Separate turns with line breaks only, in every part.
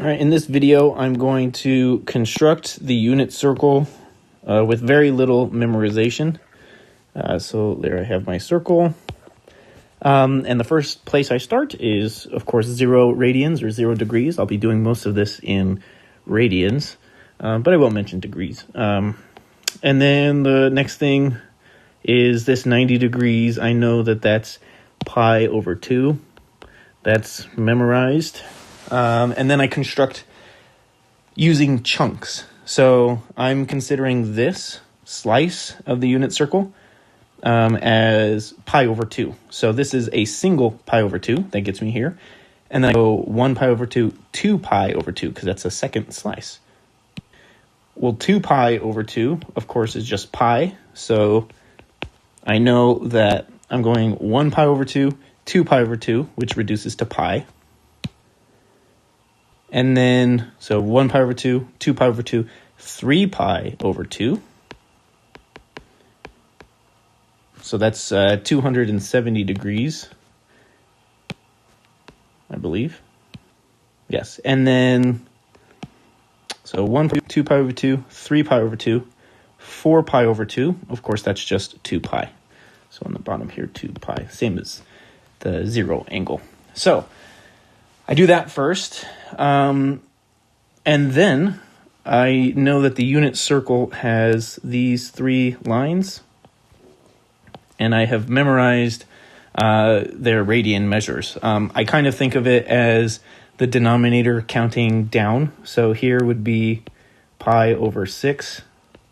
All right, in this video, I'm going to construct the unit circle with very little memorization. So there I have my circle. And the first place I start is, of course, 0 radians or 0 degrees. I'll be doing most of this in radians, but I won't mention degrees. And then the next thing is this 90 degrees. I know that that's pi over 2. That's memorized. And then I construct using chunks. So I'm considering this slice of the unit circle as pi over 2. So this is a single pi over 2 that gets me here. And then I go 1 pi over 2, 2 pi over 2, because that's a second slice. Well, 2 pi over 2, of course, is just pi. So I know that I'm going 1 pi over 2, 2 pi over 2, which reduces to pi. And then, so 1 pi over 2, 2 pi over 2, 3 pi over 2. So that's 270 degrees, I believe. Yes, and then, so 1 pi, 2 pi over 2, 3 pi over 2, 4 pi over 2. Of course, that's just 2 pi. So on the bottom here, 2 pi, same as the 0 angle. So I do that first, and then I know that the unit circle has these 3 lines, and I have memorized their radian measures. I kind of think of it as the denominator counting down. So here would be pi over 6,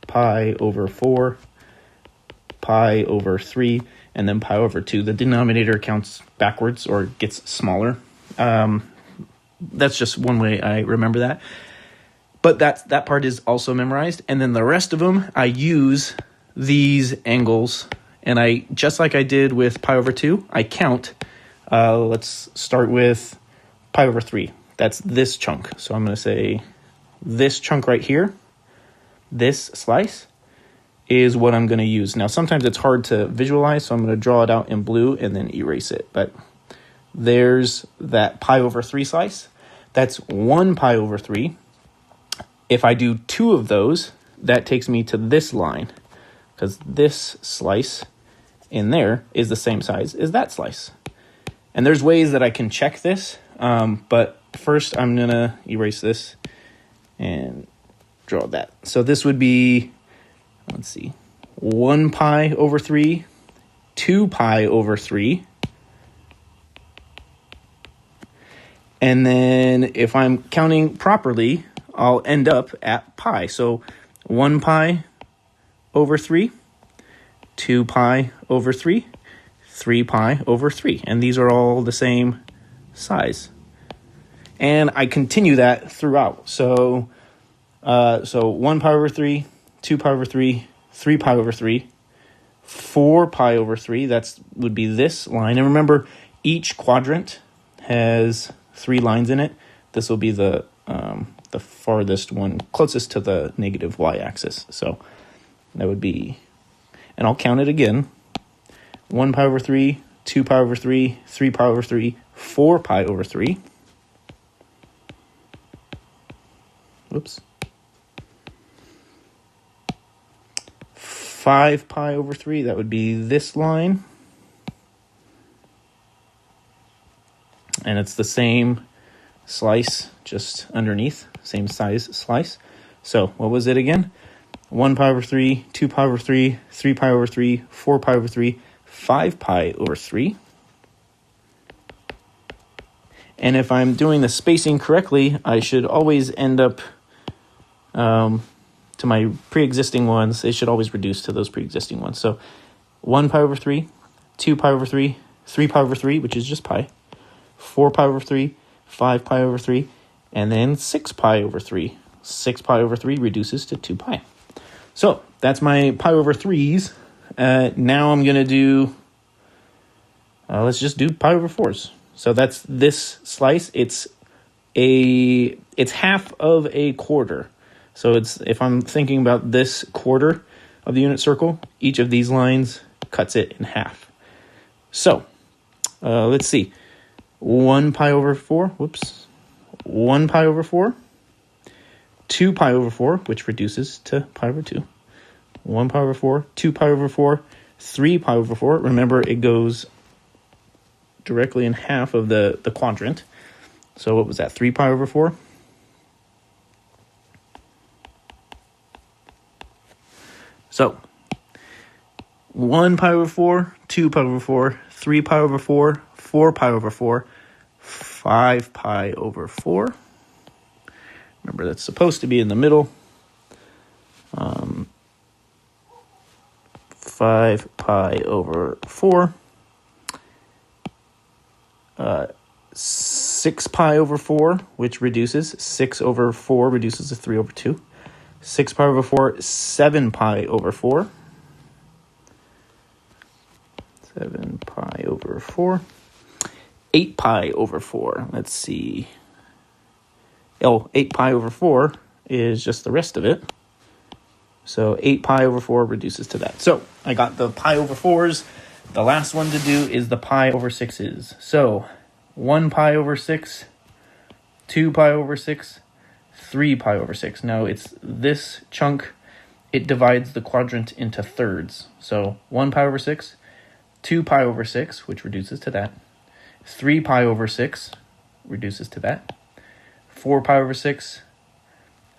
pi over 4, pi over 3, and then pi over 2. The denominator counts backwards or gets smaller. That's just one way I remember that. But that part is also memorized. And then the rest of them, I use these angles. And I, just like I did with pi over 2, I count. Let's start with pi over 3. That's this chunk. So I'm going to say this chunk right here, this slice, is what I'm going to use. Now, sometimes it's hard to visualize, so I'm going to draw it out in blue and then erase it. But there's that pi over 3 slice. That's 1 pi over 3. If I do 2 of those, that takes me to this line, because this slice in there is the same size as that slice. And there's ways that I can check this, but first I'm going to erase this and draw that. So this would be, let's see, 1 pi over 3, 2 pi over 3, and then if I'm counting properly, I'll end up at pi. So 1 pi over 3, 2 pi over 3, 3 pi over 3. And these are all the same size. And I continue that throughout. So 1 pi over 3, 2 pi over 3, 3 pi over 3, 4 pi over 3. That would be this line. And remember, each quadrant has 3 lines in it. This will be the farthest one, closest to the negative y-axis. So that would be, and I'll count it again, 1 pi over 3, 2 pi over 3, 3 pi over 3, 4 pi over 3. Whoops. 5 pi over 3, that would be this line. And it's the same slice just underneath, same size slice. So what was it again? 1 pi over 3, 2 pi over 3, 3 pi over 3, 4 pi over 3, 5 pi over 3. And if I'm doing the spacing correctly, I should always end up to my pre-existing ones. They should always reduce to those pre-existing ones. So 1 pi over 3, 2 pi over 3, 3 pi over 3, which is just pi, 4 pi over 3, 5 pi over 3, and then 6 pi over 3. 6 pi over 3 reduces to 2 pi. So that's my pi over 3s. Now I'm going to do, let's just do pi over 4s. So that's this slice. It's half of a quarter. So it's, if I'm thinking about this quarter of the unit circle, each of these lines cuts it in half. So let's see. 1 pi over 4, whoops. 1 pi over 4, 2 pi over 4, which reduces to pi over 2, 1 pi over 4, 2 pi over 4, 3 pi over 4. Remember, it goes directly in half of the quadrant. So what was that, 3 pi over 4? So 1 pi over 4, 2 pi over 4, 3 pi over 4, 4 pi over 4, 5 pi over 4. Remember, that's supposed to be in the middle. 5 pi over 4. 6 pi over 4, which reduces. 6 over 4 reduces to 3 over 2. 6 pi over 4, 7 pi over 4. 7 pi over 4. 8 pi over 4. Let's see. Oh, 8 pi over 4 is just the rest of it. So 8 pi over 4 reduces to that. So I got the pi over 4s. The last one to do is the pi over 6s. So 1 pi over 6, 2 pi over 6, 3 pi over 6. Now it's this chunk, it divides the quadrant into thirds. So 1 pi over 6, 2 pi over 6, which reduces to that. 3 pi over 6 reduces to that. 4 pi over 6,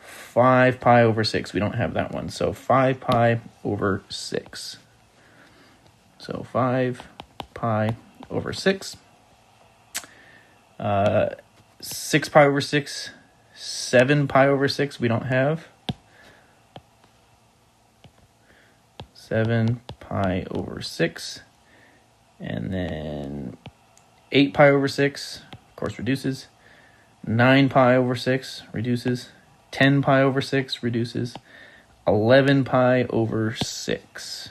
5 pi over 6. We don't have that one. So 5 pi over 6. So 5 pi over 6. 6 pi over 6. 7 pi over 6 we don't have. 7 pi over 6. And then 8 pi over 6, of course, reduces. 9 pi over 6 reduces. 10 pi over 6 reduces. 11 pi over 6.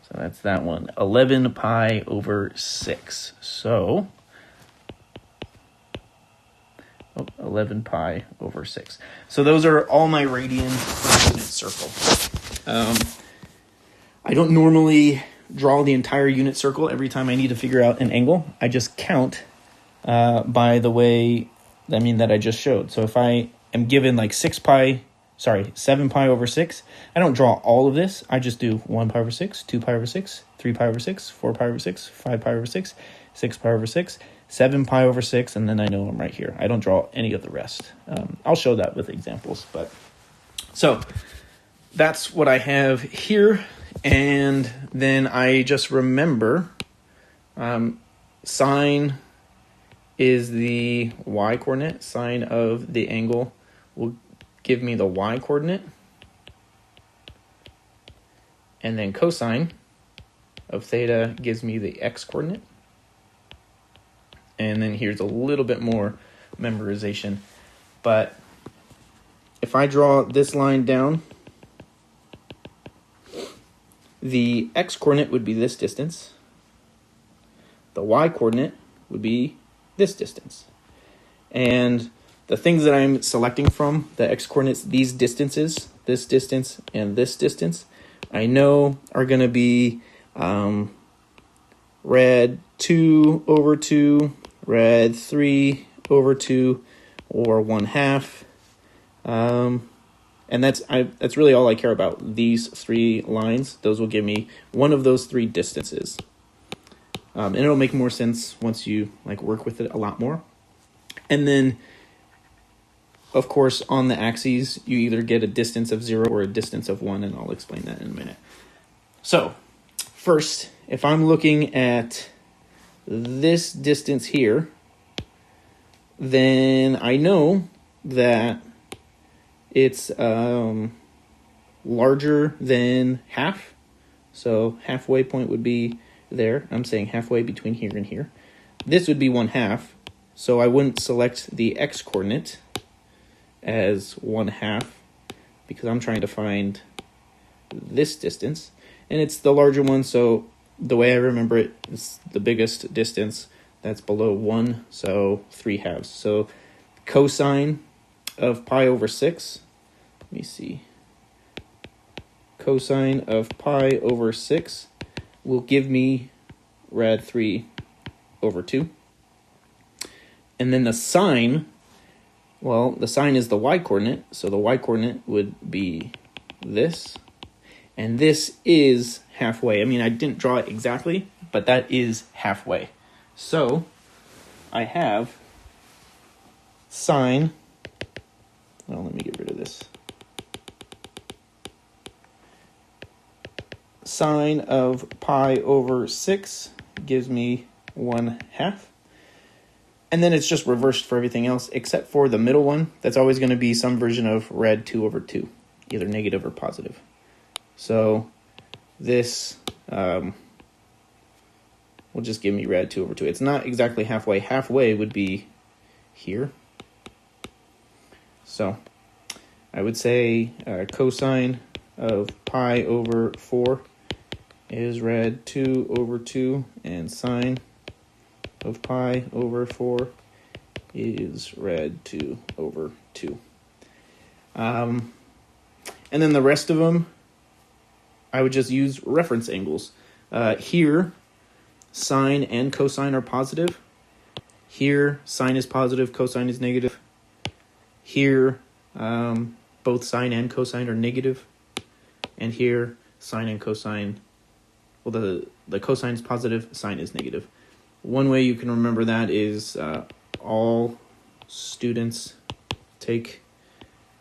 So that's that one. 11 pi over 6. So 11 pi over 6. So those are all my radian per unit circle. I don't normally draw the entire unit circle every time I need to figure out an angle. I just count by the way, that I just showed. So if I am given like 7 pi over 6, I don't draw all of this. I just do 1 pi over 6, 2 pi over 6, 3 pi over 6, 4 pi over 6, 5 pi over 6, 6 pi over 6, 7 pi over 6, and then I know I'm right here. I don't draw any of the rest. I'll show that with examples. But so that's what I have here. And then I just remember sine is the y-coordinate. Sine of the angle will give me the y-coordinate. And then cosine of theta gives me the x-coordinate. And then here's a little bit more memorization. But if I draw this line down, the x-coordinate would be this distance. The y-coordinate would be this distance. And the things that I'm selecting from, the x-coordinates, these distances, this distance and this distance, I know are going to be rad 2 over 2, rad 3 over 2, or 1/2. And that's really all I care about. These 3 lines, those will give me one of those 3 distances. And it'll make more sense once you work with it a lot more. And then, of course, on the axes, you either get a distance of 0 or a distance of 1, and I'll explain that in a minute. So, first, if I'm looking at this distance here, then I know that it's larger than half. So halfway point would be there. I'm saying halfway between here and here. This would be 1/2. So I wouldn't select the x-coordinate as 1/2 because I'm trying to find this distance. And it's the larger one, so the way I remember it, it's the biggest distance that's below 1, so 3/2. So cosine of pi over 6, let me see, cosine of pi over 6 will give me rad 3 over 2. And then the sine, well, the sine is the y-coordinate, so the y-coordinate would be this. And this is halfway. I mean, I didn't draw it exactly, but that is halfway. So I have sine, well, let me get rid of this. Sine of pi over 6 gives me 1/2. And then it's just reversed for everything else, except for the middle one. That's always going to be some version of rad 2 over 2, either negative or positive. So this will just give me rad 2 over 2. It's not exactly halfway. Halfway would be here. So I would say cosine of pi over 4 is rad 2 over 2, and sine of pi over 4 is rad 2 over 2. And then the rest of them, I would just use reference angles. Here, sine and cosine are positive. Here, sine is positive, cosine is negative. Here, both sine and cosine are negative. And here, sine and cosine, well, the cosine is positive, sine is negative. One way you can remember that is all students take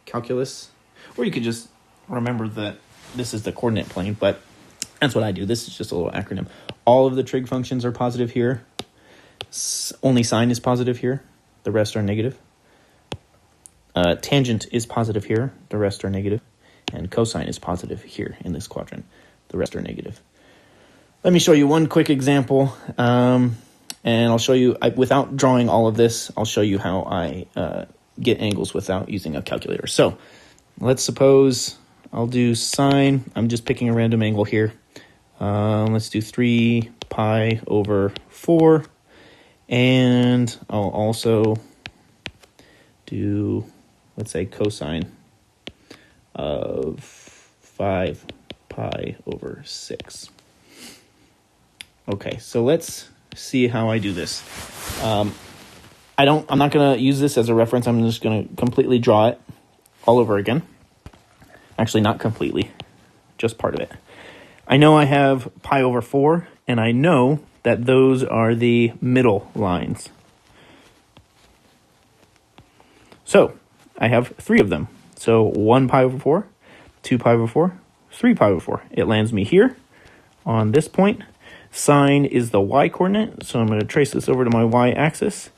calculus. Or you could just remember that this is the coordinate plane, but that's what I do. This is just a little acronym. All of the trig functions are positive here. Only sine is positive here. The rest are negative. Tangent is positive here. The rest are negative. And cosine is positive here in this quadrant. The rest are negative. Let me show you one quick example. And I'll show you, without drawing all of this, I'll show you how I get angles without using a calculator. So let's suppose I'll do sine. I'm just picking a random angle here. Let's do 3 pi over 4. And I'll also do, let's say, cosine of 5 pi over 6. Okay, so let's see how I do this. I'm not going to use this as a reference. I'm just going to completely draw it all over again. Actually, not completely, just part of it. I know I have pi over 4, and I know that those are the middle lines. So I have 3 of them. So 1 pi over 4, 2 pi over 4, 3 pi over 4. It lands me here on this point. Sine is the y-coordinate, so I'm going to trace this over to my y-axis.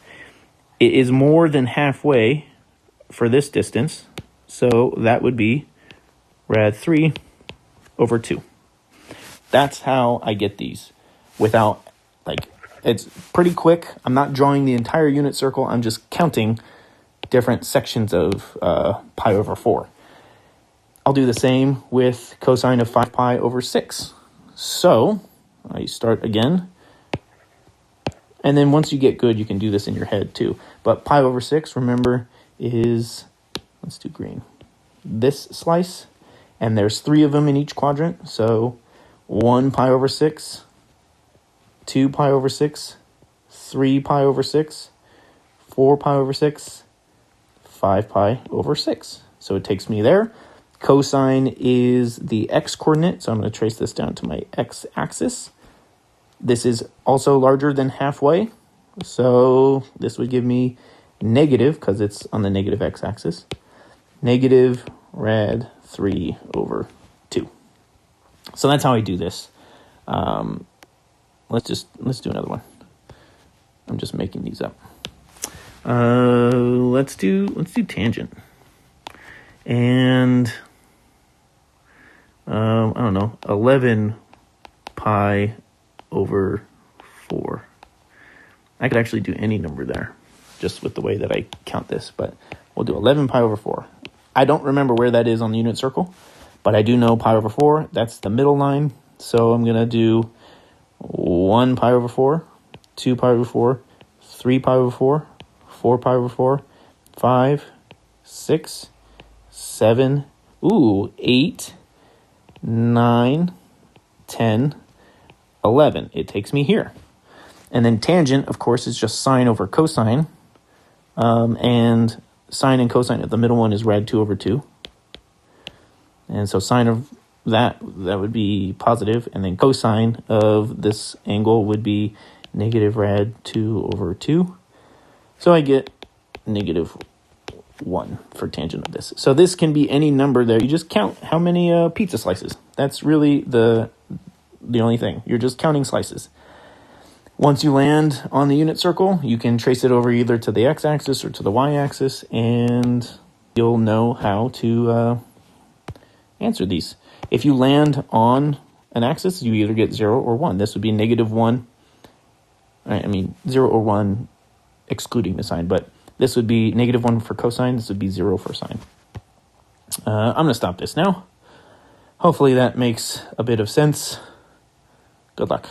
It is more than halfway for this distance, so that would be rad 3 over 2. That's how I get these without, it's pretty quick. I'm not drawing the entire unit circle. I'm just counting different sections of pi over 4. I'll do the same with cosine of 5 pi over 6. So I start again. And then once you get good, you can do this in your head too. But pi over 6, remember, is, let's do green, this slice. And there's 3 of them in each quadrant. So 1 pi over 6, 2 pi over 6, 3 pi over 6, 4 pi over 6, 5 pi over 6. So it takes me there. Cosine is the x-coordinate, so I'm going to trace this down to my x-axis. This is also larger than halfway, so this would give me negative, because it's on the negative x-axis, negative rad 3 over 2. So that's how I do this. Let's do another one. I'm just making these up. Let's do tangent. And I don't know, 11 pi over 4. I could actually do any number there, just with the way that I count this, but we'll do 11 pi over 4. I don't remember where that is on the unit circle, but I do know pi over 4, that's the middle line, so I'm going to do 1 pi over 4, 2 pi over 4, 3 pi over 4, 4 pi over 4, 5, 6, 7, 8, 9, 10, 11. It takes me here. And then tangent, of course, is just sine over cosine. And sine and cosine, the middle one is rad 2 over 2. And so sine of that would be positive, and then cosine of this angle would be negative rad 2 over 2. So I get negative 1 for tangent of this. So this can be any number there. You just count how many pizza slices. That's really the only thing. You're just counting slices. Once you land on the unit circle, you can trace it over either to the x-axis or to the y-axis, and you'll know how to answer these. If you land on an axis, you either get 0 or 1. This would be negative 1. I mean, 0 or 1 excluding the sign, but this would be negative 1 for cosine. This would be 0 for sine. I'm going to stop this now. Hopefully that makes a bit of sense. Good luck.